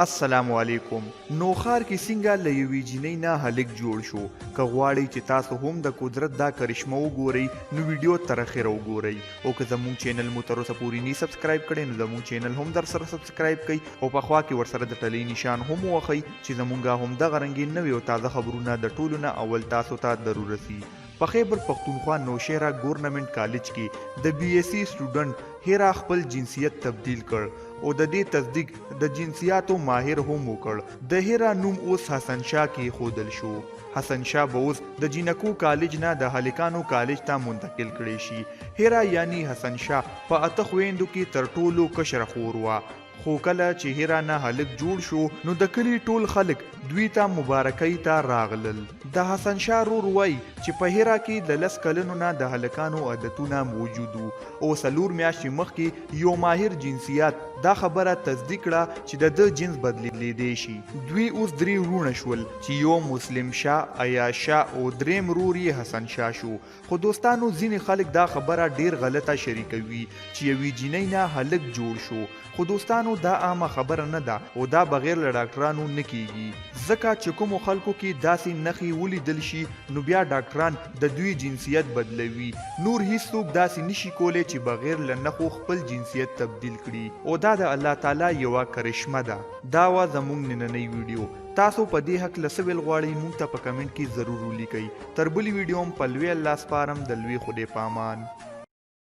السلام علیکم. نو ښار کې څنګه له یوې جینۍ نه هلک جوړ شو؟ که غواړئ چې تاسو هم د قدرت دا کرشمه وګورئ نو ویډیو تر اخره وګورئ او که زموږ چینل مو تر اوسه پورې نه سبسکرایب کړی نو زموږ چینل هم در سره سبسکرایب کړئ او په خوا کې ورسره د ټلۍ نشان هم ووهئ چې زموږ همدغه رنګین نوې او تازه خبرونه د ټولو نه اول تاسو ته در ورسي. په خیبر پښتونخوا نوشهره ګورنمنت کالج کې د بی ایس سی سټوډنټ هیرا خپل جنسیت تبدیل کړ او د دې تصدیق د جنسیاتو ماهر هم وکړ. د هیرا نوم اوس حسن شاه کې خودل شو. حسن شاه به اوس د جینکو کالج نه د هلکانو کالج ته منتقل کړي شي. هیرا یعنی حسن شاه په اته خويندو کې تر ټولو کشره خور وه، خو کله چې هیرا نه هلک جوړ شو نو د کلي ټول خلک دوی ته مبارکۍ ته راغلل. د حسن شاه رور وایي چې په هیرا کې د 10 کلونو نه د هلکانو عادتونه موجود وو او 4 میاشتې مخکې یو ماهر جنسیات دا خبره تصدیق کړه چې د جنس بدلیدلی شي. دوی اوس 3 ورونه شول چې یو مسلم شاه، عیاش شاه او دریم رور یې حسن شاه شو. خو دوستانو ځینې خلک دا خبره ډیر غلطه شریکوي چې یوې جینۍ نه هلک جوړ شو، خو دوستانو دا عامه خبره نه ده او دا بغیر له ډاکټرانو نه کیږي. ځکه چې کومو خلکو کې داسې نښې ولیدل شي نو بیا ډاکټران د دوی جنسیت بدلوي. نور هیڅوک داسې نشي کولی چې بغیر له نښو خپل جنسیت تبدیل کړي او دا د الله تعالی یوه کرشمه ده. دا وه زموږ نننۍ ویډیو. تاسو په دې هکله څه ویل غواړئ موږ ته په کمنټ کې ضرور ولیکئ. تر بلې ویډیو هم په لوی الله سپارم. د لوی خدای په امان.